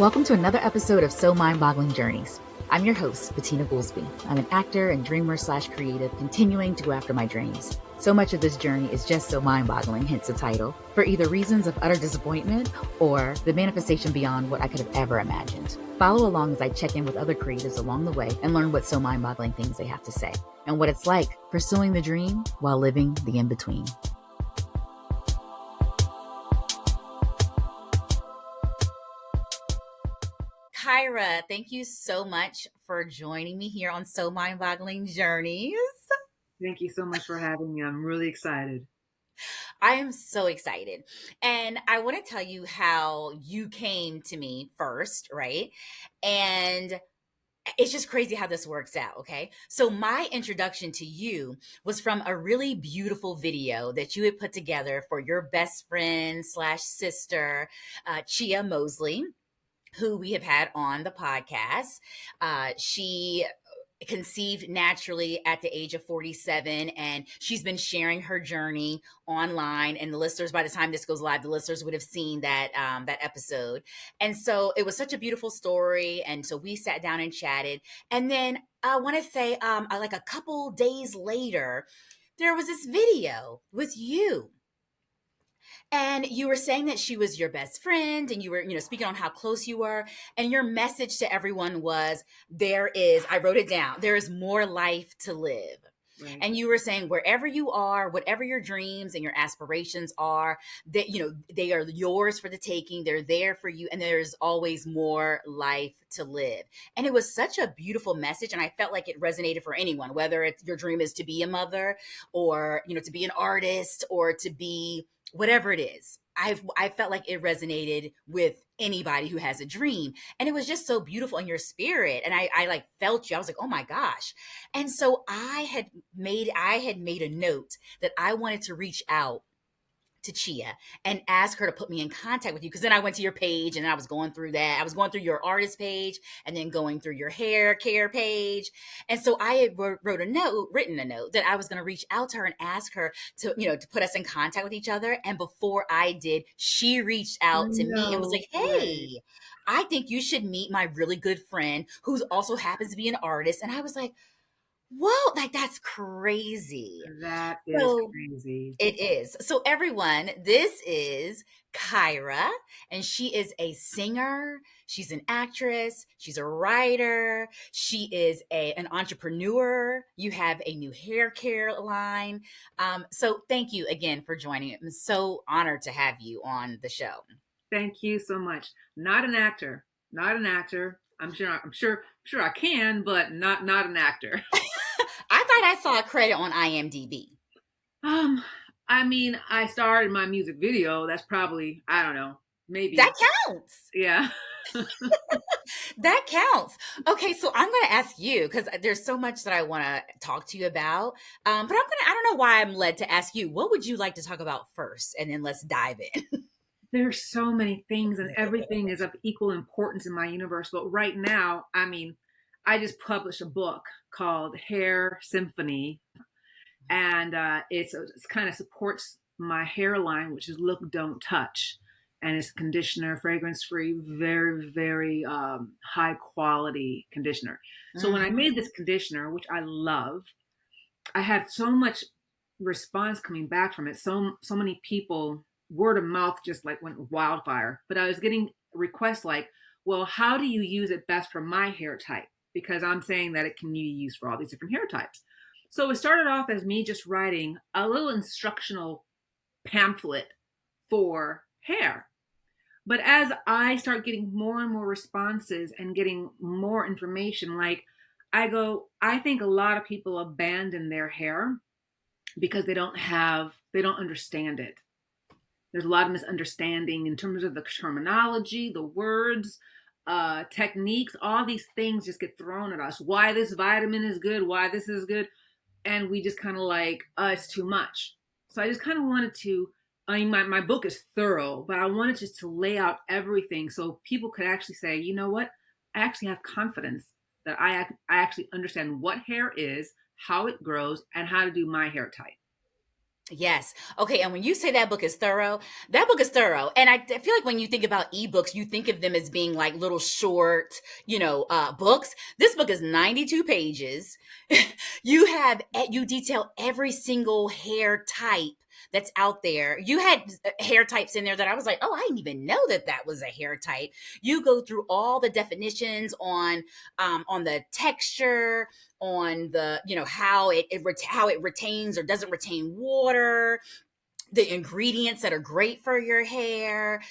Welcome to another episode of So Mind-Boggling Journeys. I'm your host, Bettina Goolsby. I'm an actor and dreamer/creative, continuing to go after my dreams. So much of this journey is just so mind-boggling, hence the title, for either reasons of utter disappointment or the manifestation beyond what I could have ever imagined. Follow along as I check in with other creatives along the way and learn what so mind-boggling things they have to say and what it's like pursuing the dream while living the in-between. Kyera, thank you so much for joining me here on So Mind-Boggling Journeys. Thank you so much for having me. I'm really excited. I am so excited. And I want to tell you how you came to me first, right? And it's just crazy how this works out, okay? So my introduction to you was from a really beautiful video that you had put together for your best friend/sister, Chia Mosley, who we have had on the podcast. She conceived naturally at the age of 47, and she's been sharing her journey online, and the listeners, by the time this goes live, the listeners would have seen that that episode. And so it was such a beautiful story, and so we sat down and chatted. And then I want to say like a couple days later, there was this video with you. And you were saying that she was your best friend, and you were, speaking on how close you were. And your message to everyone was, I wrote it down, there is more life to live. Right. And you were saying wherever you are, whatever your dreams and your aspirations are, that, they are yours for the taking. They're there for you. And there's always more life to live. And it was such a beautiful message. And I felt like it resonated for anyone, whether your dream is to be a mother or, to be an artist or to be whatever it is. I felt like it resonated with anybody who has a dream. And it was just so beautiful in your spirit. And I like felt you. I was like, oh my gosh. And so I had made a note that I wanted to reach out to Chia and ask her to put me in contact with you. Because then I went to your page and I was going through that. I was going through your artist page and then going through your hair care page. And so I had written a note that I was going to reach out to her and ask her to, to put us in contact with each other. And before I did, she reached out to me and was like, hey, I think you should meet my really good friend who also happens to be an artist. And I was like, whoa, like that's crazy. That is crazy. It is. So everyone, this is Kyera, and she is a singer. She's an actress. She's a writer. She is an entrepreneur. You have a new hair care line. So thank you again for joining. I'm so honored to have you on the show. Thank you so much. Not an actor. I'm sure I can, but not an actor. I thought I saw a credit on IMDb. I mean, I starred in my music video. That's probably, I don't know, maybe. That counts. Yeah. That counts. Okay, so I'm going to ask you, because there's so much that I want to talk to you about. But I don't know why I'm led to ask you, what would you like to talk about first? And then let's dive in. There's so many things, and everything is of equal importance in my universe. But right now, I mean, I just published a book called Hair Symphony, and it's kind of supports my hairline, which is Look, Don't Touch, and it's conditioner, fragrance-free, very, very high quality conditioner. So when I made this conditioner, which I love, I had so much response coming back from it. So many people, word of mouth just like went wildfire. But I was getting requests like, well, how do you use it best for my hair type? Because I'm saying that it can be used for all these different hair types. So it started off as me just writing a little instructional pamphlet for hair. But as I start getting more and more responses and getting more information, like I think a lot of people abandon their hair because they don't understand it. There's a lot of misunderstanding in terms of the terminology, the words, techniques, all these things just get thrown at us. Why this vitamin is good, why this is good. And we just kind of like, it's too much. So I just kind of wanted to, my book is thorough, but I wanted just to lay out everything so people could actually say, you know what? I actually have confidence that I actually understand what hair is, how it grows, and how to do my hair type. Yes. Okay. And when you say that book is thorough, that book is thorough. And I feel like when you think about ebooks, you think of them as being like little short, books. This book is 92 pages. You detail every single hair type that's out there. You had hair types in there that I was like, oh, I didn't even know that that was a hair type. You go through all the definitions on the texture, on the how it retains or doesn't retain water, the ingredients that are great for your hair.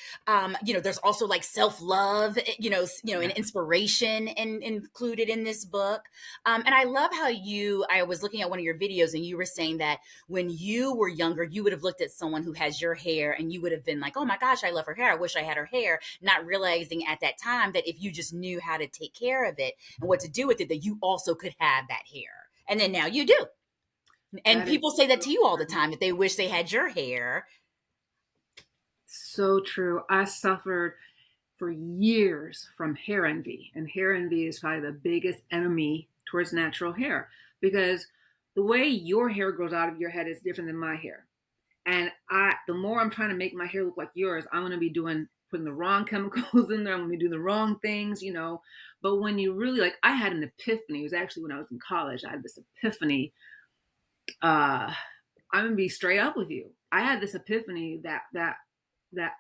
There's also like self-love, and inspiration included in this book. And I love how I was looking at one of your videos and you were saying that when you were younger, you would have looked at someone who has your hair and you would have been like, oh my gosh, I love her hair. I wish I had her hair. Not realizing at that time that if you just knew how to take care of it and what to do with it, that you also could have that hair. And then now you do. And That is people say that so to you all the true. time, that they wish they had your hair. So true. I suffered for years from hair envy, and hair envy is probably the biggest enemy towards natural hair because the way your hair grows out of your head is different than my hair. And the more I'm trying to make my hair look like yours, I'm going to be putting the wrong chemicals in there. I'm going to be doing the wrong things. But when you really like, I had an epiphany. It was actually when I was in college. I had this epiphany. I'm going to be straight up with you. I had this epiphany that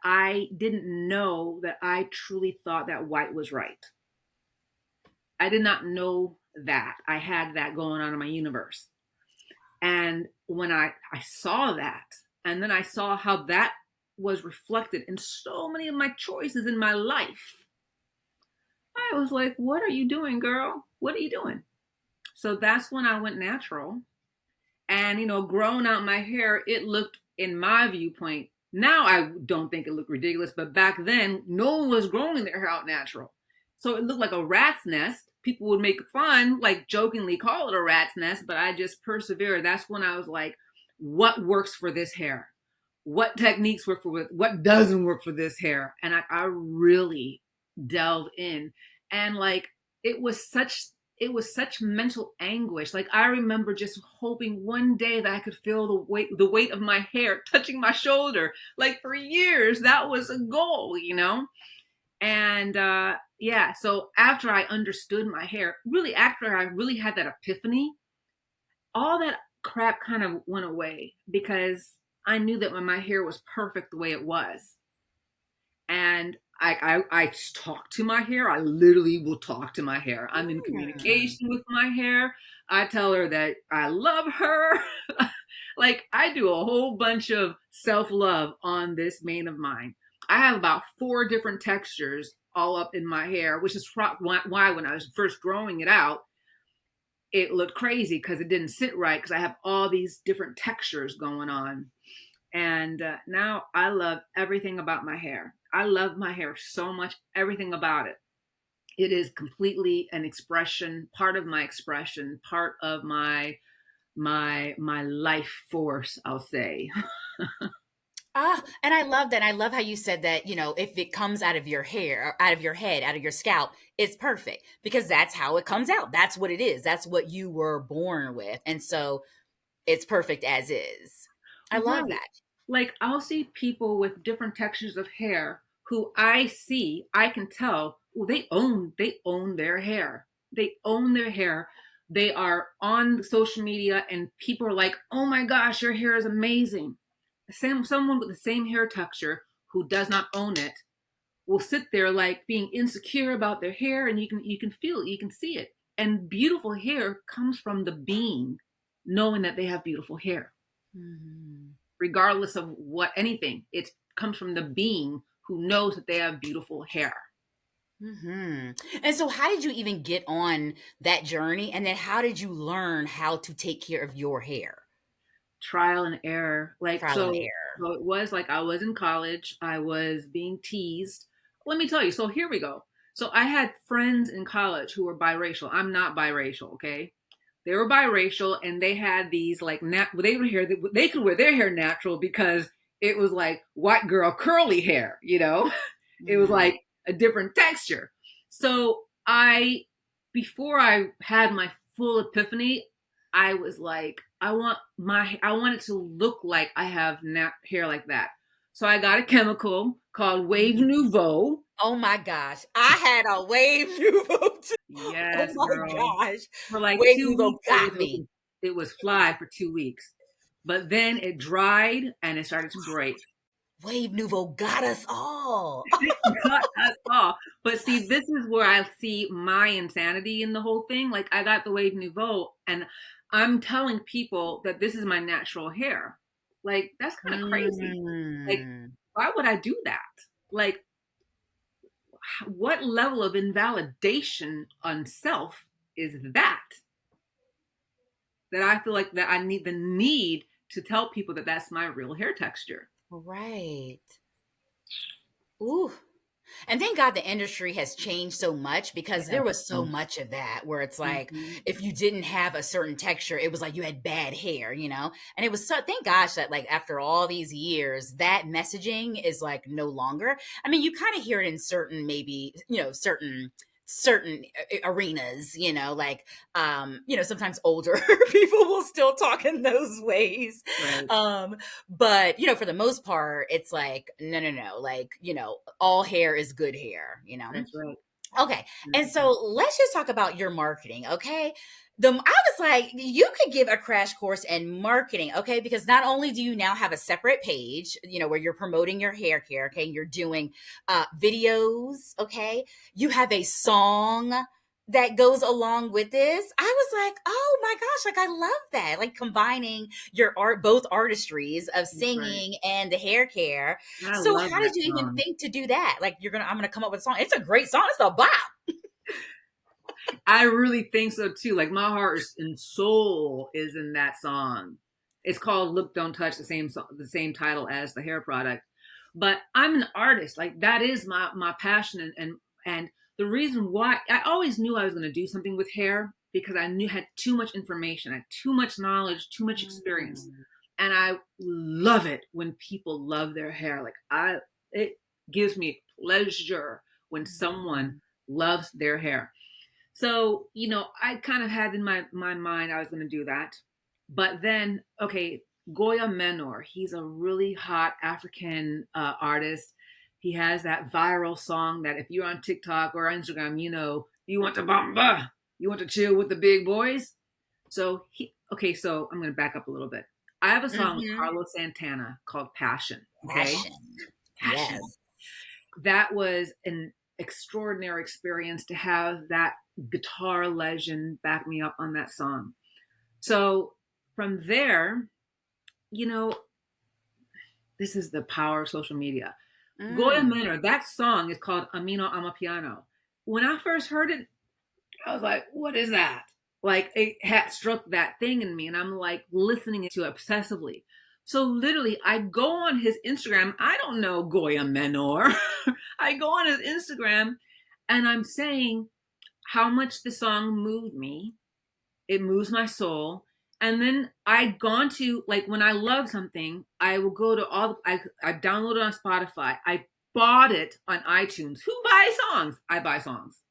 I didn't know that I truly thought that white was right. I did not know that I had that going on in my universe. And when I saw that, and then I saw how that was reflected in so many of my choices in my life, I was like, what are you doing, girl? What are you doing? So that's when I went natural. And, growing out my hair, it looked, in my viewpoint, now I don't think it looked ridiculous, but back then, no one was growing their hair out natural. So it looked like a rat's nest. People would make fun, like jokingly call it a rat's nest, but I just persevered. That's when I was like, what works for this hair? What techniques work for what doesn't work for this hair? And I really delved in. And like, it was such mental anguish. Like I remember just hoping one day that I could feel the weight of my hair touching my shoulder. Like for years, that was a goal. And yeah, so after I understood my hair, really after I really had that epiphany, all that crap kind of went away because I knew that when my hair was perfect the way it was. And I talk to my hair. I literally will talk to my hair. I'm in Hmm. communication with my hair. I tell her that I love her. Like I do a whole bunch of self-love on this mane of mine. I have about 4 different textures all up in my hair, which is why when I was first growing it out, it looked crazy because it didn't sit right because I have all these different textures going on. And now I love everything about my hair. I love my hair so much, everything about it. It is completely an expression, part of my expression, part of my life force, I'll say. And I love that. I love how you said that, if it comes out of your hair, out of your head, out of your scalp, it's perfect because that's how it comes out. That's what it is. That's what you were born with. And so it's perfect as is. I love Right. that. Like I'll see people with different textures of hair who I can tell, well, they own their hair. They own their hair. They are on social media and people are like, "Oh my gosh, your hair is amazing." Someone with the same hair texture who does not own it will sit there like being insecure about their hair and you can feel it, you can see it. And beautiful hair comes from the being knowing that they have beautiful hair Mhm. regardless of what anything. It comes from the being who knows that they have beautiful hair. And so, how did you even get on that journey? And then, how did you learn how to take care of your hair? Trial and error. Like Trial and so, error. so it was like I was in college. I was being teased. Let me tell you. So here we go. So I had friends in college who were biracial. I'm not biracial, okay? They were biracial, and they had these like they could wear their hair natural because it was like white girl curly hair. It was Mm. like a different texture. So before I had my full epiphany, I was like, I want it to look like I have hair like that. So I got a chemical called Wave Mhm. Nouveau. Oh my gosh. I had a Wave Nouveau too. Oh Yes, my girl. gosh. For like Wave two Nouveau weeks, got me. it was fly for 2 weeks, but then it dried and it started to break. Wave Nouveau got us all. It got us all. But see, this is where I see my insanity in the whole thing. Like I got the Wave Nouveau, and I'm telling people that this is my natural hair. Like that's kind of crazy. Like, Mm. why would I do that? Like, what level of invalidation on self is that? That I feel like that I need the need to tell people that that's my real hair texture. Right. Ooh. And thank God the industry has changed so much because there Yes. was so much of that where it's like Mhm. if you didn't have a certain texture, it was like you had bad hair, you know? And it was so thank gosh that like after all these years, that messaging is like no longer. I mean, you kind of hear it in certain maybe, you know, certain arenas, you know, like you know, sometimes older people will still talk in those ways. Right. Um but, you know, for the most part, it's like, no, no, no. Like, you know, all hair is good hair, you know? That's right. Okay. And Mhm. so let's just talk about your marketing, okay? I was like, you could give a crash course in marketing, okay? Because not only do you now have a separate page, you know, where you're promoting your hair care, okay? You're doing videos, okay? You have a song that goes along with this. I was like, oh my gosh, like I love that. Like combining your art, both artistries of That's right. singing and the hair care. I So love how that did you even song. think to do that? Like I'm gonna come up with a song. It's a great song. It's a bop. I really think so too. Like my heart and soul is in that song. It's called "Look, Don't Touch," the same song, the same title as the hair product. But I'm an artist. Like that is my passion, and the reason why I always knew I was going to do something with hair because I knew had too much information, I had too much knowledge, too much experience, Mm. and I love it when people love their hair. Like it gives me pleasure when someone Mhm. loves their hair. So, I kind of had in my mind I was going to do that. But then, okay, Goya Menor, he's a really hot African artist. He has that viral song that if you're on TikTok or Instagram, you want to bamba, you want to chill with the big boys. Okay, so I'm going to back up a little bit. I have a song with Mhm. Carlos Santana called Passion. Okay. Passion. Passion. Yes. That was an extraordinary experience to have that guitar legend back me up on that song. So from there, you know, this is the power of social media. Goya Mm. Menor, that song is called Amino Amapiano. When I first heard it, I was like, what is that? Like it had struck that thing in me, and I'm like listening to it obsessively. So literally, I go on his Instagram. I don't know Goya Menor. I go on his Instagram and I'm saying how much the song moved me. It moves my soul. And then I'd gone to like when I love something, I will go to I download it on Spotify. I bought it on iTunes. Who buys songs? I buy songs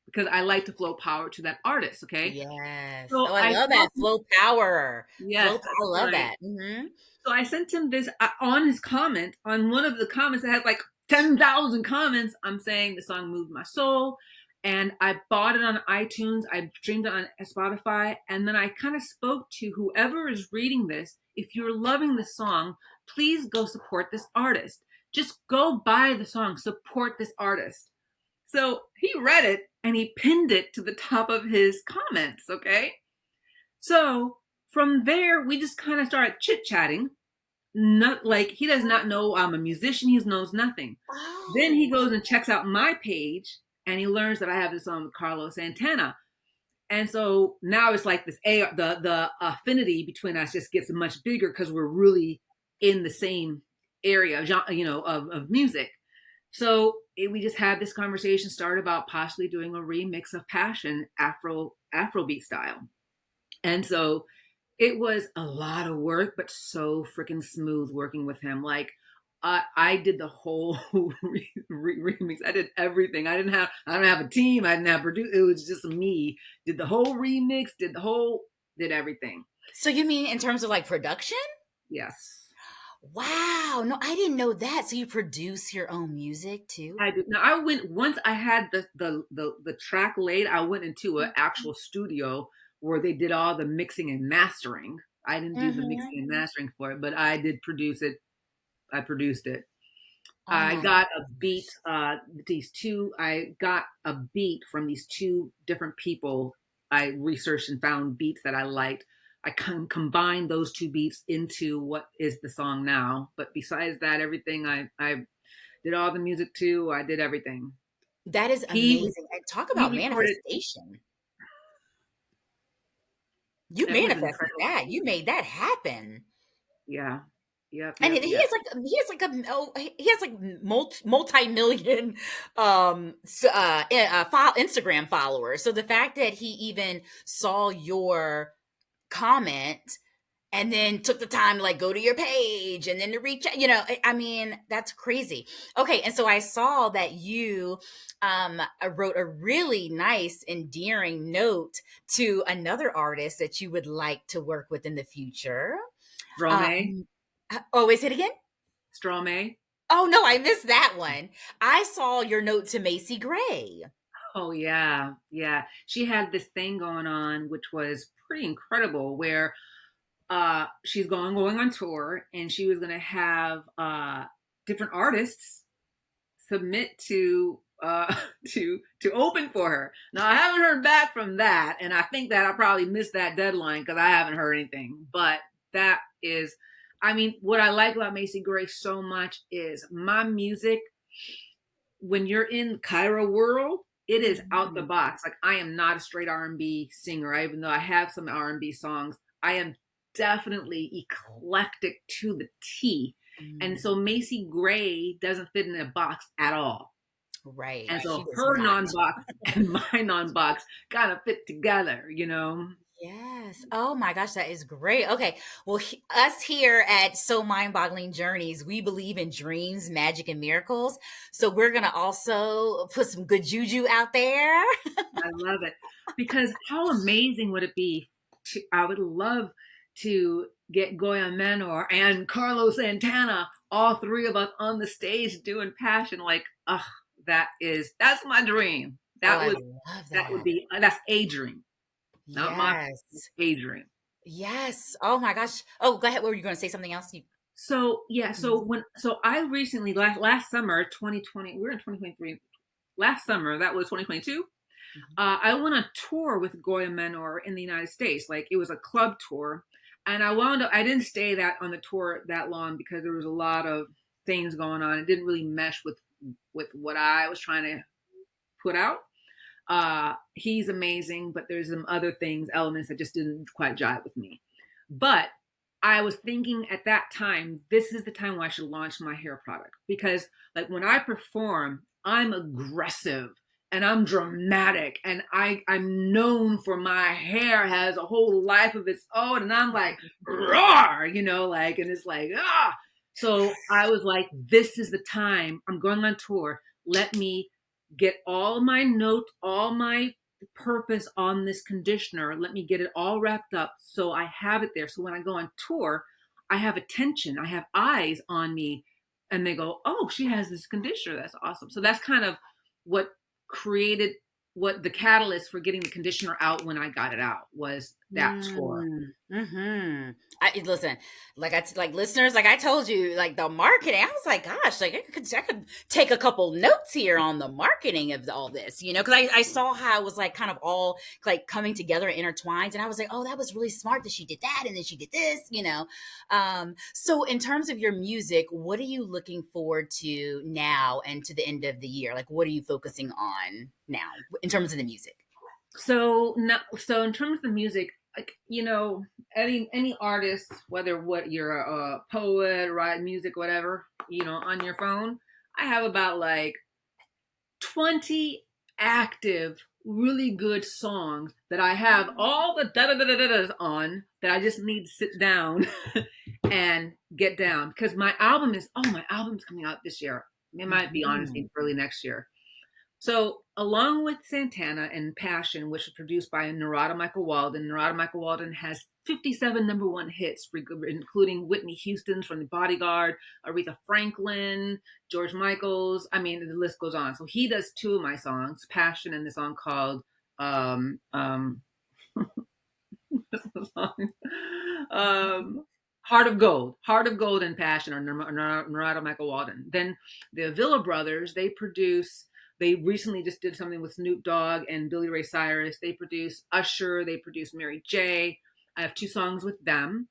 because I like to flow power to that artist. Okay. Yes. So Oh, I I love that saw, flow power. yes, I that's love right. that. Mhm. So I sent him this on his comment on one of the comments that has like 10,000 comments. I'm saying the song moved my soul. And I bought it on iTunes. I streamed it on Spotify. And then I kind of spoke to whoever is reading this. If you're loving the song, please go support this artist. Just go buy the song, support this artist. So he read it and he pinned it to the top of his comments. Okay. So from there, we just kind of started chit chatting. Not like he does not know I'm a musician. He knows nothing. Then he Oh. goes and checks out my page and he learns that I have this song with Carlos Santana. And so now it's like this the affinity between us just gets much bigger because we're really in the same area, of music. So we just had this conversation start about possibly doing a remix of Passion Afrobeat style. And so it was a lot of work, but so freaking smooth working with him. Like I did the whole remix. I did everything. I don't have a team. I didn't have produce. It was just me. Did the whole remix. Did the whole. did everything. So you mean in terms of like production? Yes. Wow. No, I didn't know that. So you produce your own music too? I did. Now I went once I had the track laid. I went into an actual studio where they did all the mixing and mastering. I didn't do the Mm-hmm. mixing and mastering for it, but I did produce it. I produced it. Oh I my got a beat. gosh. These two. I got a beat from these two different people. I researched and found beats that I liked. I combined those two beats into what is the song now. But besides that, everything I did all the music too. I did everything. That is He amazing. And talk he about recorded. manifestation. You It was manifested incredible. that. You made that happen. Yeah. Yep. And Yep. Yep. he has like a oh, he has like multi-million Instagram followers. So the fact that he even saw your comment and then took the time to like go to your page and then to reach out, I mean, that's crazy. Okay, and so I saw that you wrote a really nice endearing note to another artist that you would like to work with in the future. Stromae. um oh, wait, say it again. Stromae. Oh no, I missed that one. I saw your note to Macy Gray. Oh yeah. Yeah. She had this thing going on, which was pretty incredible, where she's going on tour, and she was gonna have different artists submit to to open for her. Now I haven't heard back from that, and I think that I probably missed that deadline because I haven't heard anything. But that is, I mean, what I like about Macy Gray so much is my music. When you're in Kyera world, it is out the Mhm. box. Like I am not a straight R&B singer, even though I have some R&B songs. I am definitely eclectic to the T. And Mm, so Macy Gray doesn't fit in a box at all. right, And she so does her not. non-box and my non-box kind of fit together, you know? Yes. Oh my gosh, that is great. Okay. Well, us here at So Mind Boggling Journeys, we believe in dreams, magic, and miracles. So we're going to also put some good juju out there. I love it. Because how amazing would it be I would love to get Goya Menor and Carlos Santana, all three of us on the stage doing passion. Like, that's my dream. Oh, That I would love that would that. be that's a dream, not my Yes. a dream. Yes. Oh my gosh. Oh, go ahead. What were you going to say? Something else? So yeah, Mhm. so I recently last summer 2020, we're in 2023. Last summer, that was 2022. Mhm. I went on tour with Goya Menor in the United States. Like it was a club tour, and I wound up. I didn't stay that on the tour that long because there was a lot of things going on. It didn't really mesh with what I was trying to put out. He's amazing, but there's some other things, elements that just didn't quite jive with me. But I was thinking at that time, this is the time when I should launch my hair product because, like, when I perform, I'm aggressive and I'm dramatic, and I'm known for my hair has a whole life of its own, and I'm like, roar, like, and it's like, ah. So I was like, this is the time. I'm going on tour. Let me get all my notes, all my purpose on this conditioner. Let me get it all wrapped up so I have it there. So when I go on tour, I have attention, I have eyes on me, and they go, oh, she has this conditioner. That's awesome. So that's kind of what created what the catalyst for getting the conditioner out when I got it out was that tour. Mm-hmm. Listen, like listeners, like I told you, like the marketing. I was like, gosh, like I could take a couple notes here on the marketing of all this, because I saw how it was like kind of all like coming together and intertwined, and I was like, oh, that was really smart that she did that, and then she did this. So in terms of your music, what are you looking forward to now and to the end of the year? Like, what are you focusing on now in terms of the music? So now, so in terms of the music, like any artist, whether what you're a poet, write music, whatever, on your phone, I have about like 20 active, really good songs that I have all the da da da da da's on that I just need to sit down and get down because my album's coming out this year. It might be honestly Mhm. early next year. So, along with Santana and Passion, which was produced by Narada Michael Walden, Narada Michael Walden has 57 number one hits, including Whitney Houston's from The Bodyguard, Aretha Franklin, George Michael's. I mean, the list goes on. So he does two of my songs, Passion and the song called um, um, um, Heart of Gold and Passion, or Narada Michael Walden. Then the Avila Brothers, they recently just did something with Snoop Dogg and Billy Ray Cyrus. They produce Usher, they produce Mary J. I have two songs with them.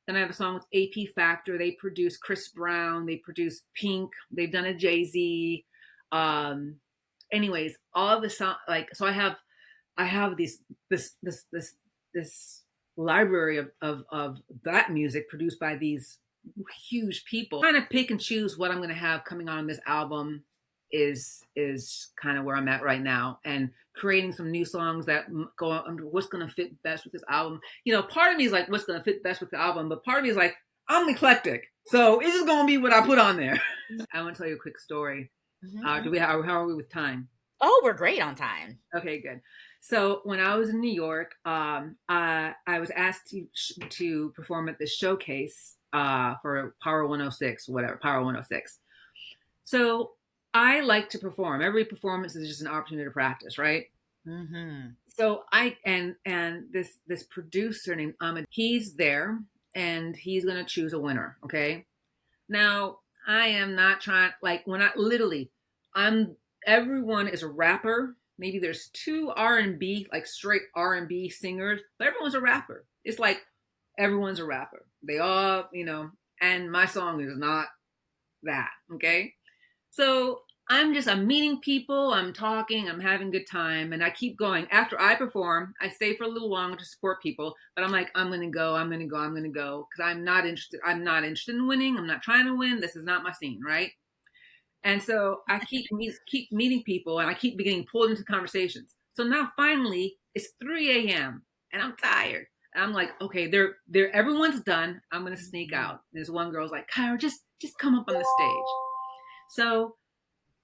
Then I have a song with AP Factor. They produce Chris Brown. They produce Pink. They've done a Jay-Z. Anyways, all the song, like, so I have this library of that music produced by these huge people. Trying to pick and choose what I'm going to have coming on this album is kind of where I'm at right now, and creating some new songs that go under what's going to fit best with this album. You know, part of me is like, what's going to fit best with the album, but part of me is like, I'm eclectic, so it's just going to be what I put on there. I want to tell you a quick story. How are we with time? Oh, we're great on time. Okay, good. So when I was in New York, I was asked to perform at this showcase for Power 106, whatever, Power 106. So I like to perform. Every performance is just an opportunity to practice, right? Mm-hmm. So and this producer named Ahmed, he's there and he's gonna choose a winner. Okay. Now I am not trying, like, when I literally, I'm everyone is a rapper. Maybe there's two R&B, like straight R&B singers, but everyone's a rapper. It's like everyone's a rapper. They all, and my song is not that. Okay. So I'm meeting people, I'm talking, I'm having a good time, and I keep going. After I perform, I stay for a little longer to support people, but I'm like, I'm gonna go, because I'm not interested. I'm not interested in winning. I'm not trying to win. This is not my scene, right? And so I keep meeting people, and I keep getting pulled into conversations. So now finally it's 3 a.m. and I'm tired. And I'm like, okay, they're everyone's done. I'm gonna sneak out. There's one girl's like, Kyra, just come up on the stage. So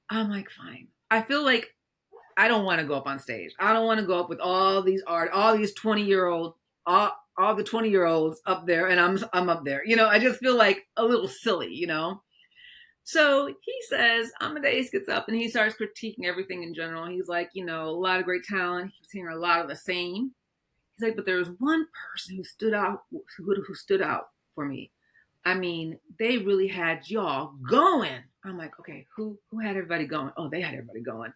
I'm like, fine. I feel like I don't want to go up on stage. I don't want to go up with all these 20-year-old, all the 20-year-olds up there, and I'm up there. I just feel like a little silly. So he says, Amadeus gets up and he starts critiquing everything in general. He's like, a lot of great talent. He's hearing a lot of the same. He's like, but there was one person who stood out for me. I mean, they really had y'all going. I'm like, okay, who had everybody going? Oh, they had everybody going.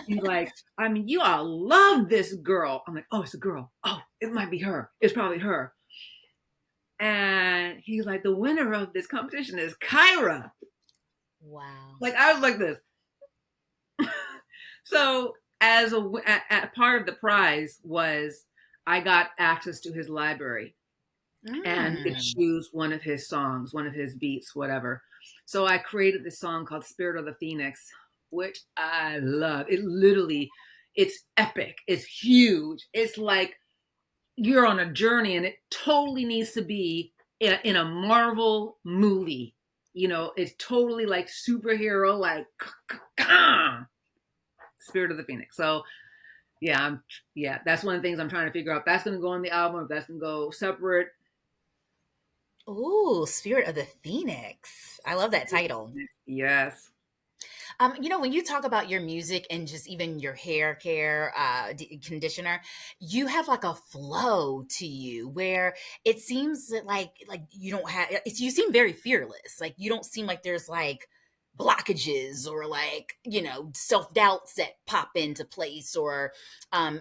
He's like, I mean, you all love this girl. I'm like, oh, it's a girl. Oh, it might be her. It's probably her. And he's like, the winner of this competition is Kyera. Wow. Like, I was like this. So as a part of the prize was I got access to his library and could choose one of his songs, one of his beats, whatever. So I created this song called Spirit of the Phoenix, which I love. It's epic. It's huge. It's like you're on a journey, and it totally needs to be in a Marvel movie. It's totally like superhero, like Spirit of the Phoenix. So yeah, that's one of the things I'm trying to figure out. If that's going to go on the album, if that's going to go separate. Ooh, Spirit of the Phoenix. I love that title. Yes. When you talk about your music and just even your hair care conditioner, you have like a flow to you where it seems that like you don't have. You seem very fearless. Like you don't seem like there's like blockages or like self doubts that pop into place or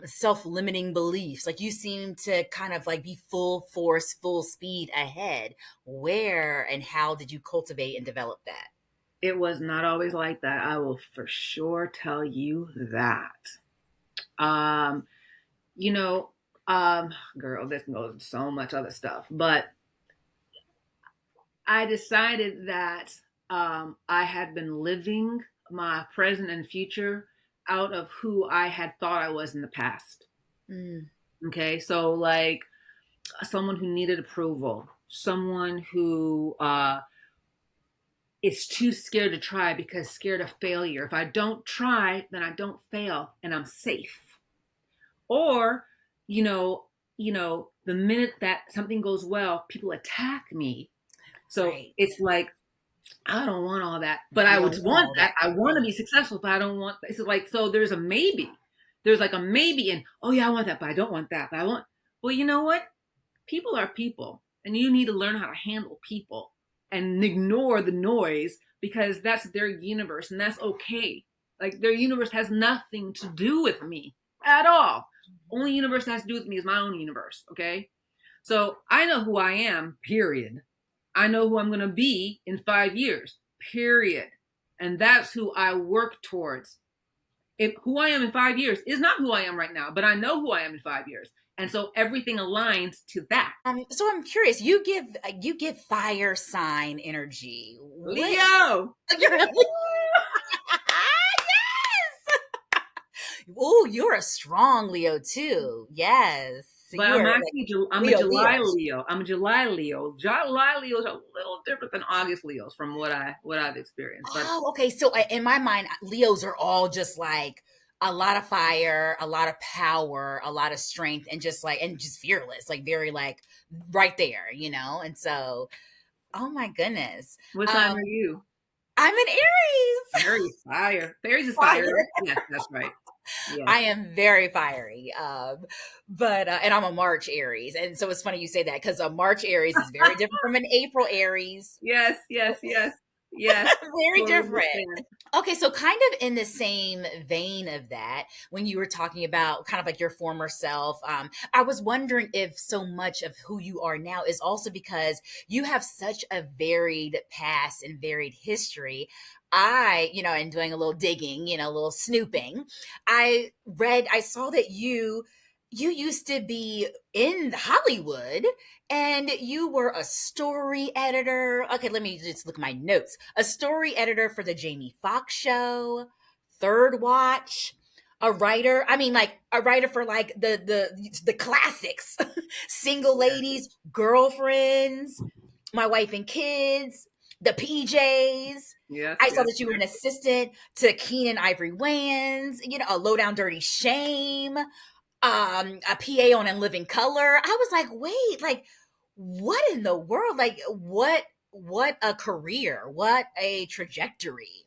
self-limiting beliefs. Like you seem to kind of like be full force, full speed ahead. Where and how did you cultivate and develop that? It was not always like that. I will for sure tell you that. Um, girl, this goes so much other stuff, but I decided that I had been living my present and future out of who I had thought I was in the past. Mm. Okay, so like someone who needed approval, someone who it's too scared to try because scared of failure. If I don't try, then I don't fail and I'm safe. Or, you know, the minute that something goes well, people attack me. So Right. it's like, I don't want all that, but I You would don't want want all that. that. I want to be successful, but I don't want. It's like, so there's a maybe. There's like a maybe, and oh yeah, I want that, but I don't want that. But I want. Well, you know what? People are people, and you need to learn how to handle people and ignore the noise because that's their universe, and that's okay. Like their universe has nothing to do with me at all. Only universe that has to do with me is my own universe. Okay, so I know who I am. Period. I know who I'm going to be in 5 years, period. And that's who I work towards. If who I am in 5 years is not who I am right now, but I know who I am in 5 years. And so everything aligns to that. So I'm curious. You give fire sign energy. What? Leo. You're yes. Oh, you're a strong Leo too. Yes. So But you I'm are like actually, I'm a Leo July Leo. Leo. I'm a July Leo. July Leos are a little different than August Leos from what I've experienced. But Oh, okay. So in my mind, Leos are all just like a lot of fire, a lot of power, a lot of strength, and just fearless, like very like right there, you know? And so, oh my goodness. what sign are Um, you? I'm an Aries. Aries, fire. Aries is fire. Fire. Yes, that's right. Yes. I am very fiery. But and I'm a March Aries. And so it's funny you say that because a March Aries is very different from an April Aries. Yes, yes, yes, yes. Very Totally different. understand. Okay, so kind of in the same vein of that, when you were talking about kind of like your former self, I was wondering if so much of who you are now is also because you have such a varied past and varied history. In doing a little digging, a little snooping, I saw that you used to be in Hollywood and you were a story editor. Okay, let me just look at my notes. A story editor for the Jamie Foxx show, Third Watch, a writer. I mean, like a writer for like the classics, Single Yes, Ladies, Girlfriends, My Wife and Kids, the PJs. yes, I saw yes, that you were an assistant to Keenan Ivory Wayans, a low down dirty shame, a PA on In Living Color. I was like, wait, like what in the world? Like what a career, what a trajectory.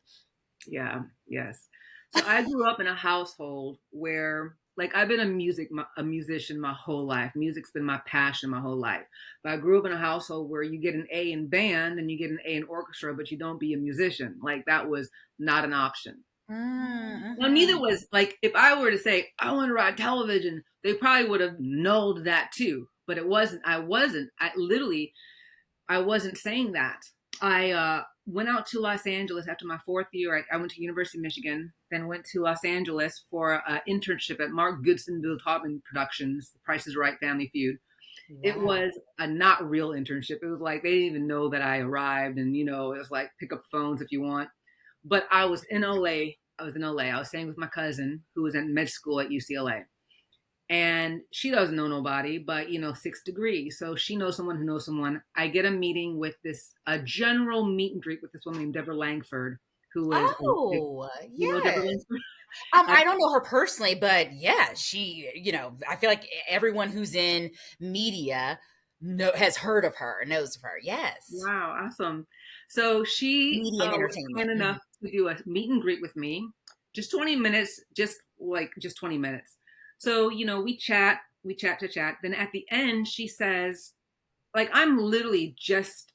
yeah, yes. So I grew up in a household where, like, I've been a musician my whole life. Music's been my passion my whole life. But I grew up in a household where you get an A in band and you get an A in orchestra, but you don't be a musician. Like that was not an option. Well, neither Mm-hmm. was like if I were to say I want to ride television, they probably would have nulled that too. But it wasn't. I wasn't. I wasn't saying that. I went out to Los Angeles after my 4th year. I went to University of Michigan, then went to Los Angeles for an internship at Mark Goodson Bill Taubman Productions, The Price is Right Family Feud. It Wow. was a not real internship. It was like they didn't even know that I arrived, and it was like pick up phones if you want. But I was in LA. I was in LA. I was staying with my cousin who was in med school at UCLA. And she doesn't know nobody, but 6 degrees. So she knows someone who knows someone. I get a meeting with a general meet and greet with this woman named Deborah Langford, who is, Oh, Deborah yes. Langford? I don't know her personally, but yeah, I feel like everyone who's in media has heard of her, knows of her. Yes. Wow, awesome. So she Media and was entertainment. kind enough Mhm. to do a meet and greet with me, just 20 minutes, just 20 minutes. So, we chat. Then at the end, she says, like, I'm literally just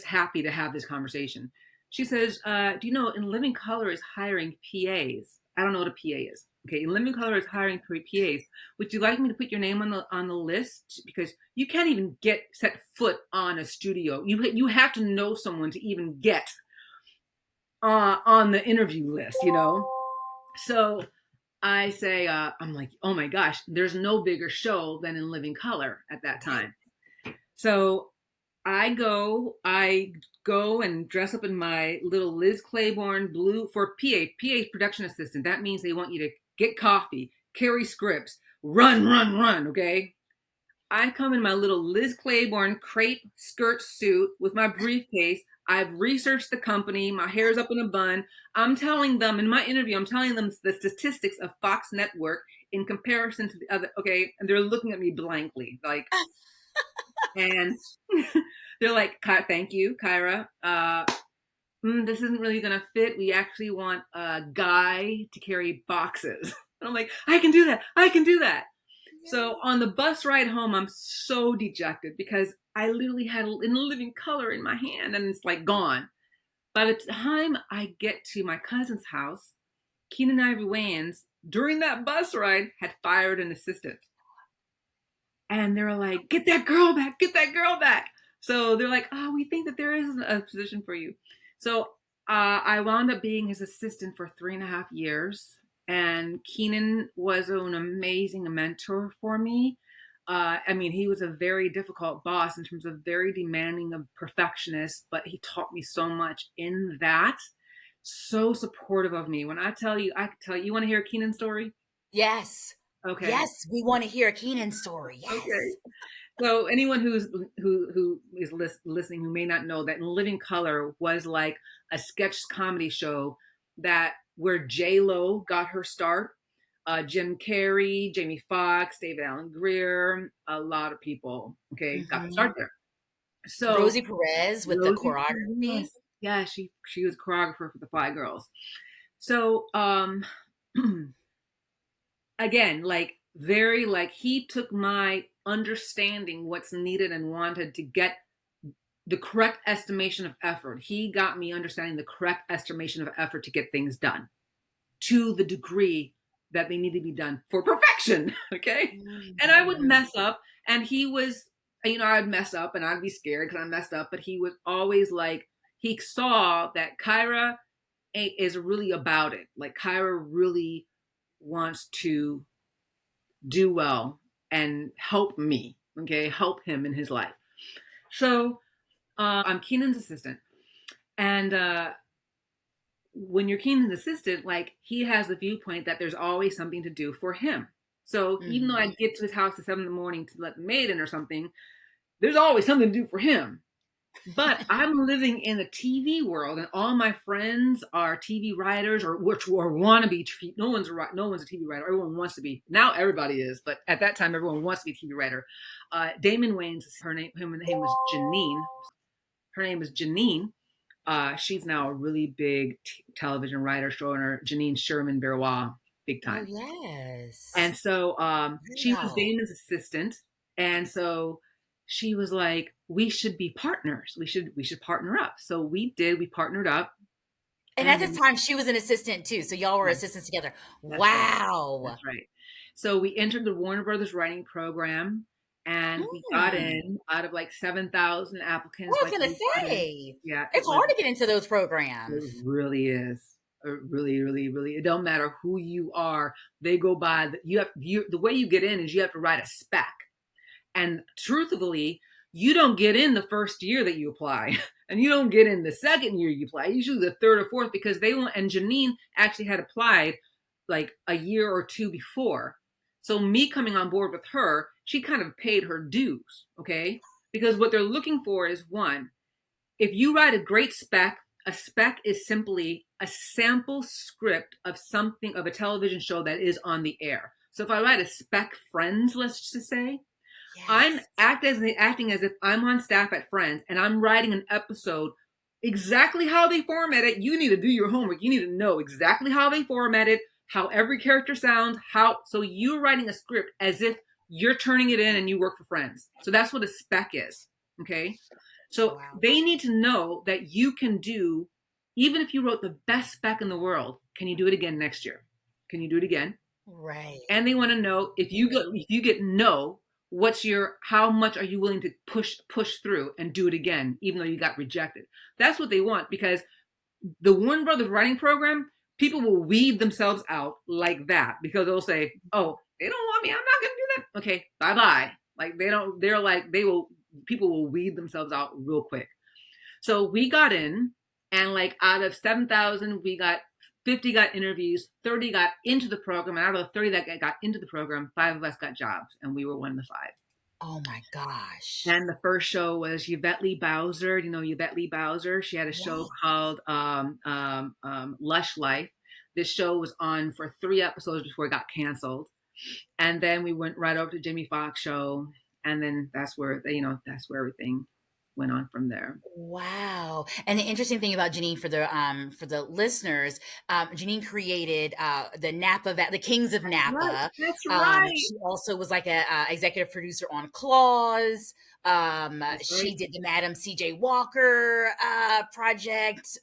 happy to have this conversation. She says, do you know In Living Color is hiring PAs? I don't know what a PA is. Okay, In Living Color is hiring PAs. Would you like me to put your name on the list? Because you can't even get set foot on a studio. You have to know someone to even get on the interview list. So I say, I'm like, oh my gosh, there's no bigger show than In Living Color at that Right. time. So I go and dress up in my little Liz Claiborne blue for PA production assistant. That means they want you to get coffee, carry scripts, run, run, run. Okay. I come in my little Liz Claiborne crepe skirt suit with my briefcase. I've researched the company. My hair's up in a bun. I'm telling them in my interview, I'm telling them the statistics of Fox Network in comparison to the other. Okay. And they're looking at me blankly, like, and they're like, thank you, Kyera. This isn't really going to fit. We actually want a guy to carry boxes. And I'm like, I can do that. I can do that. So on the bus ride home, I'm so dejected because I literally had in living color in my hand and it's like gone. By the time I get to my cousin's house, Keenan and Ivory Wayans, during that bus ride, had fired an assistant. And they're like, get that girl back, get that girl back. So they're like, oh, we think that there is a position for you. So I wound up being his assistant for 3.5 years. And Keenan was an amazing mentor for me. I mean, he was a very difficult boss in terms of very demanding of perfectionist, but he taught me so much in that. So supportive of me. When I tell you, I can tell you, you want to hear a Keenan story? Yes. Okay. Yes, we want to hear a Keenan story. Okay. Yes. So anyone who is listening who may not know that In Living Color was like a sketch comedy show that where J Lo got her start, Jim Carrey, Jamie Foxx, David Allen Greer, a lot of people, okay, got the Hmm. start there. So Rosie Perez with the Rosie, choreography. yeah, she was choreographer for the Fly Girls. So again, like very like he took my understanding what's needed and wanted to get the correct estimation of effort. He got me understanding the correct estimation of effort to get things done to the degree that they need to be done for perfection. Okay. And I would Mhm. mess up, and he was, I'd mess up and I'd be scared because I messed up, but he was always like, he saw that Kyera is really about it. Like Kyera really wants to do well and help me, okay, help him in his life. So I'm Keenan's assistant, and when you're Keenan's assistant, like he has the viewpoint that there's always something to do for him. So even though I Mhm. get to his house at 7 in the morning to let the maid in or something, there's always something to do for him. But I'm living in the TV world, and all my friends are TV writers, or which or wannabe. No one's a TV writer. Everyone wants to be. Now everybody is, but at that time, everyone wants to be a TV writer. Damon Wayans, her name was Janine. Her name is Janine. She's now a really big television writer, showrunner. Janine Sherman Berrois, big Oh, time. And yes. so she was Wow. Damon's assistant, and so she was like, "We should be partners. We should partner up." So we did. We partnered up, And at and this then time, she was an assistant too, so y'all were yeah, assistants together. that's right. Wow. That's right. So we entered the Warner Brothers writing program, and we got Hmm. in out of like 7,000 I applicants. was Like gonna we got in. say, Yeah, it's hard to get into those it programs. really is. It really, really, really. It don't matter who you are. They go by. The way you get in is you have to write a spec. And truthfully, you don't get in the first year that you apply, and you don't get in the second year you apply. Usually the third or fourth, because they want. And Janine actually had applied like a year or two before. So me coming on board with her, she kind of paid her dues, okay? Because what they're looking for is one, if you write a great spec, a spec is simply a sample script of something of a television show that is on the air. So if I write a spec Friends, let's just say, I'm Yes. acting as if I'm on staff at Friends and I'm writing an episode exactly how they format it. You need to do your homework. You need to know exactly how they format it, how every character sounds, how so you're writing a script as if you're turning it in and you work for Friends. So that's what a spec is. Okay. So Wow. they need to know that you can do, even if you wrote the best spec in the world, can you do it again next year? Can you do it again? Right. And they want to know if you get no, what's your how much are you willing to push through and do it again, even though you got rejected? That's what they want, because the Warner Brothers writing program, people will weed themselves out like that because they'll say, "Oh, they don't want me. I'm not gonna do that." Okay, bye bye. Like they don't. They're like they will. People will weed themselves out real quick. So we got in, and like out of 7,000, we got 50 got interviews, 30 got into the program, and out of the 30 that got into the program, five of us got jobs, and we were one of the five. Oh my gosh. And the first show was Yvette Lee Bowser. You know Yvette Lee Bowser? She had a show Yeah. called Lush Life. This show was on for 3 episodes before it got canceled. And then we went right over to Jamie Foxx show. And then that's where, that's where everything went on from there. Wow. And the interesting thing about Janine for the listeners, Janine created the Kings of That's right. Napa. That's right. She also was like a executive producer on Claws. That's right. She did the Madam C.J. Walker project.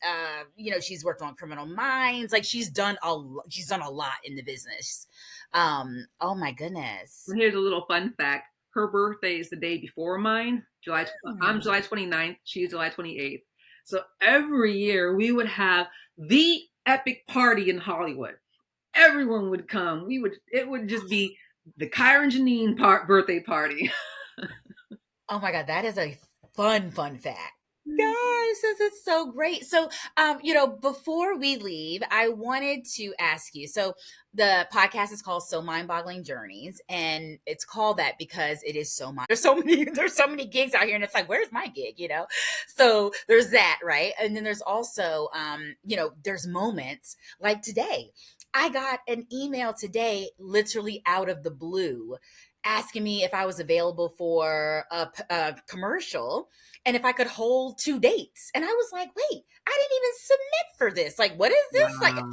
She's worked on Criminal Minds. Like she's done a lot in the business. Oh my goodness. And here's a little fun fact. Her birthday is the day before mine. I'm Hmm. July 29th. She's July 28th. So every year we would have the epic party in Hollywood. Everyone would come. It would just be the Kyra and Janine birthday party. Oh my God, that is a fun fact. Gosh, this is so great. So, before we leave, I wanted to ask you. So, the podcast is called "So Mind-Boggling Journeys," and it's called that because it is so much. There's so many gigs out here, and it's like, where's my gig? So there's that, right? And then there's also, there's moments like today. I got an email today, literally out of the blue, asking me if I was available for a commercial and if I could hold 2 dates. And I was like, wait, I didn't even submit for this. Like, what is this? Like, Wow.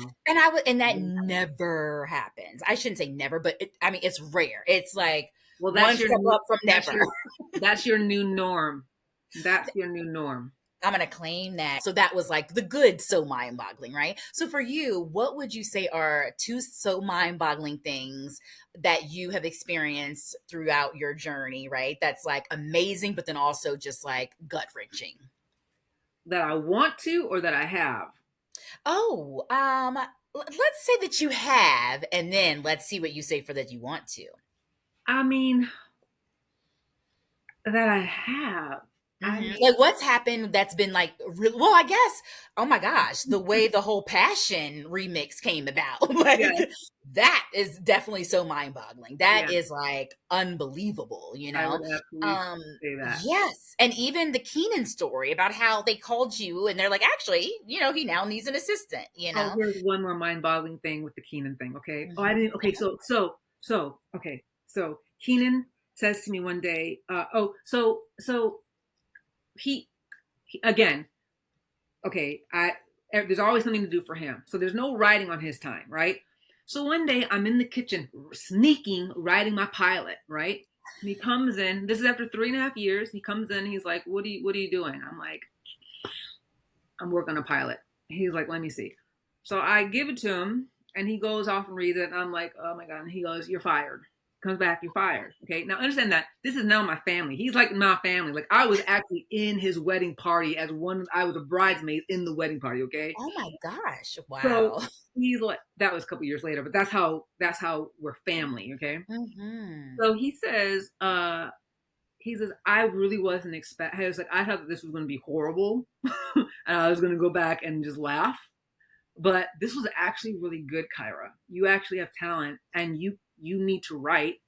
and that never happens. I shouldn't say never, but it's rare. It's like Well, one step up from that's never. your new norm. That's your new norm. I'm going to claim that. So that was like the good, so mind boggling, right? So for you, what would you say are two so mind boggling things that you have experienced throughout your journey, right? That's like amazing, but then also just like gut wrenching. That I want to or that I have. Oh, let's say that you have, and then let's see what you say for that you want to. I mean, that I have. I Mhm. mean, Like what's happened that's been like well, I guess, oh my gosh, the way the whole Passion remix came about. yeah, Like that is definitely so mind-boggling. That yeah, is like unbelievable, you I know? would absolutely Um say that. yes, and even the Keenan story about how they called you and they're like, actually, he now needs an assistant. Oh, here's one more mind-boggling thing with the Keenan thing. Okay. Oh, I Mhm. didn't. Okay. Okay. So Keenan says to me one day, he, he again. Okay. There's always something to do for him. So there's no writing on his time, right? So one day I'm in the kitchen sneaking writing my pilot, right? And he comes in. This is after 3.5 years. He comes in. He's like, What are you doing?" I'm like, "I'm working on a pilot." He's like, "Let me see." So I give it to him, and he goes off and reads it, and I'm like, "Oh my God." And he goes, "You're fired." Comes back, "You're fired." Okay. Now understand that this is now my family. He's like my family. Like I was actually in his wedding party I was a bridesmaid in the wedding party. Okay. Oh my gosh. So Wow. he's like, that was a couple years later, but that's how we're family. Okay. Mhm. So he says, "I really wasn't I was like, I thought that this was going to be horrible and I was going to go back and just laugh. But this was actually really good, Kyra. You actually have talent and you need to write.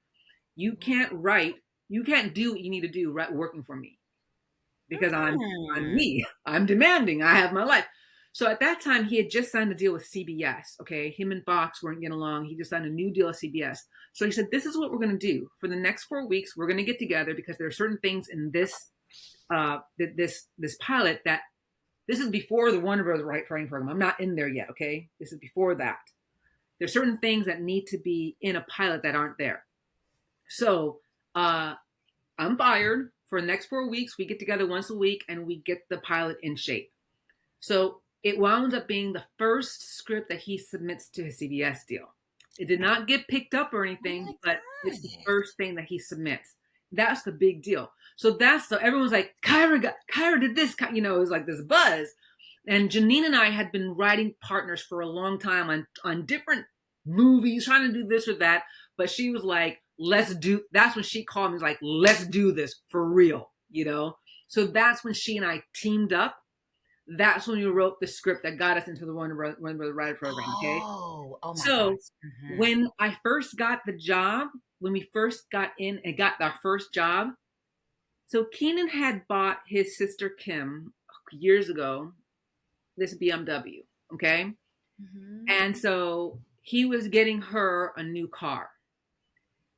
You can't write. You can't do what you need to do right working for me because I'm Mm. me. I'm demanding. I have my life." So at that time, he had just signed a deal with CBS. Okay, him and Fox weren't getting along. He just signed a new deal with CBS. So he said, "This is what we're going to do for the next 4 weeks. We're going to get together because there are certain things in this pilot that this is before the Warner Brothers writing program. I'm not in there yet. Okay, this is before that. There's certain things that need to be in a pilot that aren't there. So uh, I'm fired for the next 4 weeks. We get together once a week and we get the pilot in shape." So it wound up being the first script that he submits to his CBS deal. It did not get picked up or Oh my anything, but it's the gosh. first thing that he submits. That's the big deal. So everyone's like, Kyra did this. It was like this buzz. And Janine and I had been writing partners for a long time on different movies, trying to do this or that. But she was like, that's when she called me, was like, "Let's do this for real. So that's when she and I teamed up. That's when you wrote the script that got us into the Warner Brother Writer Program. Okay. Oh my So gosh. Mhm. when I first got the job, when we first got in and got our first job. So Keenan had bought his sister Kim years ago this BMW, okay? Mm-hmm. And so he was getting her a new car.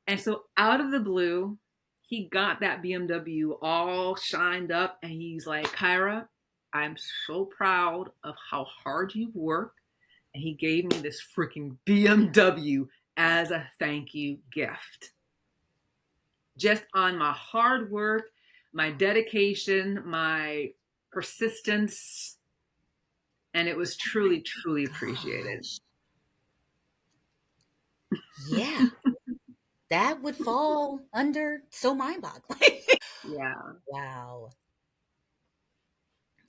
And so out of the blue, he got that BMW all shined up and he's like, Kyera, I'm so proud of how hard you've worked. And he gave me this freaking BMW as a thank you gift. Just on my hard work, my dedication, my persistence. And it was truly, truly appreciated. Gosh. Yeah, that would fall under so mind-boggling. Yeah. Wow.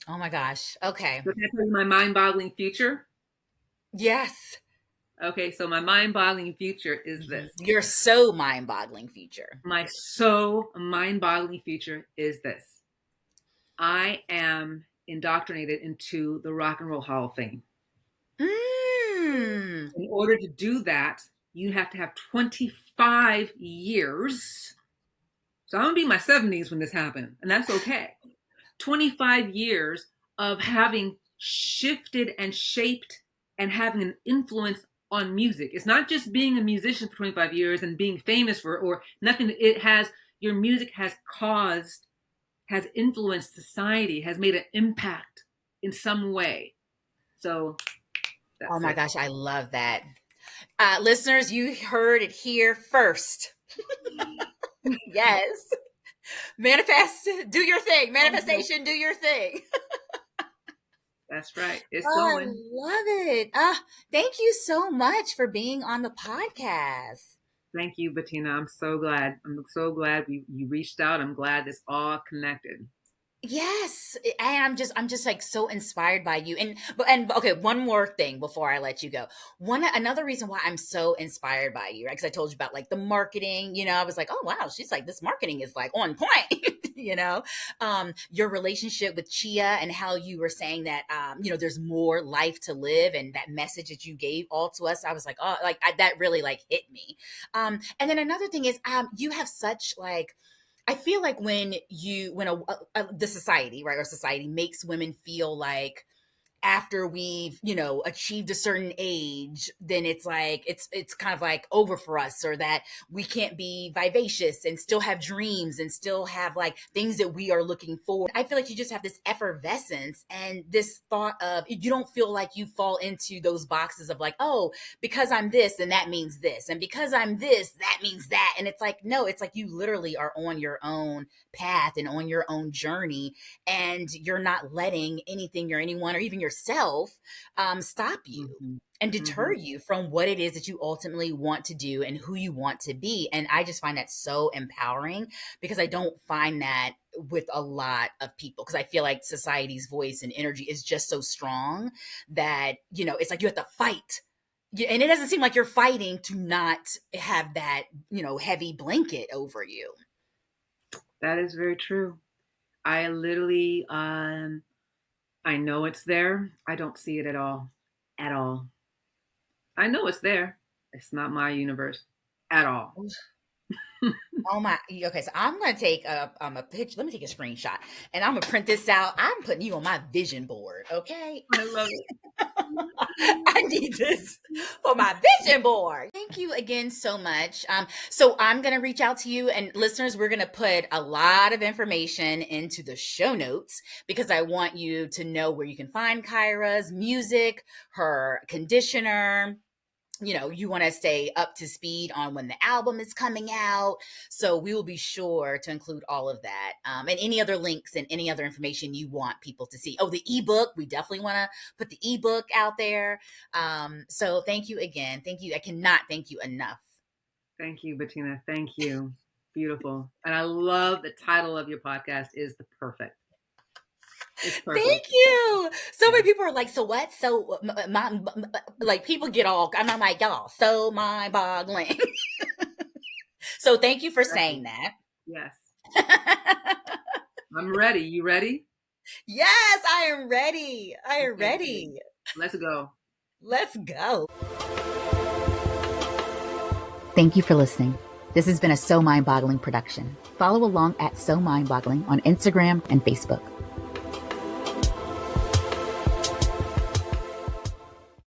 Oh my gosh. Okay. So can I tell you my mind-boggling future? Yes. Okay, so my mind-boggling future is Mhm. this. You're so mind-boggling future. My so mind-boggling future is this. I am indoctrinated into the Rock and Roll Hall of Fame. Mm. In order to do that, you have to have 25 years. So I'm going to be in my 70s when this happened, and that's okay. 25 years of having shifted and shaped and having an influence on music. It's not just being a musician for 25 years and being famous for or nothing. It has, your music has caused, has influenced society, has made an impact in some way. So Oh that's my it. gosh, I love that. Listeners, you heard it here first. Yes. Manifest, do your thing. Manifestation, do your thing. That's right. It's Oh, I going. love it. Thank you so much for being on the podcast. Thank you, Bettina. I'm so glad. I'm so glad you reached out. I'm glad it's all connected. Yes, and I'm just like so inspired by you. And okay, one more thing before I let you go. Another reason why I'm so inspired by you, right? Because I told you about like the marketing. I was like, oh wow, she's like this marketing is like on point. Your relationship with Chia and how you were saying that there's more life to live, and that message that you gave all to us. I was like, oh, like that really like hit me. And then another thing is, you have such like I feel like when the society, right, our society makes women feel like after we've achieved a certain age, then it's like it's kind of like over for us, or that we can't be vivacious and still have dreams and still have like things that we are looking for. I feel like you just have this effervescence and this thought of, you don't feel like you fall into those boxes of like, oh, because I'm this and that means this, and because I'm this that means that. And it's like, no, it's like you literally are on your own path and on your own journey, and you're not letting anything or anyone or even yourself stop you Mm-hmm. and deter Mm-hmm. you from what it is that you ultimately want to do and who you want to be. And I just find that so empowering, because I don't find that with a lot of people, because I feel like society's voice and energy is just so strong that it's like you have to fight. And it doesn't seem like you're fighting to not have that heavy blanket over you. That is very true. I literally, I know it's there. I don't see it at all. At all. I know it's there. It's not my universe at all. Oh my, okay. So I'm gonna take a picture. Let me take a screenshot, and I'm gonna print this out. I'm putting you on my vision board, okay? I love it. I need this for my vision board. Thank you again so much. So I'm gonna reach out to you, and listeners, we're gonna put a lot of information into the show notes, because I want you to know where you can find Kyera's music, her conditioner. You want to stay up to speed on when the album is coming out. So we will be sure to include all of that, and any other links and any other information you want people to see. Oh, the ebook. We definitely want to put the ebook out there. So thank you again. Thank you. I cannot thank you enough. Thank you, Bettina. Thank you. Beautiful. And I love the title of your podcast is The Perfect. It's perfect. Thank you. So many Yeah. people are like, so what? So like people get all, I'm like, y'all, so mind boggling. So thank you for saying that. Yes. I'm ready. You ready? Yes, I am ready. I am Okay. ready. Let's go. Let's go. Thank you for listening. This has been a So Mind Boggling production. Follow along at So Mind Boggling on Instagram and Facebook.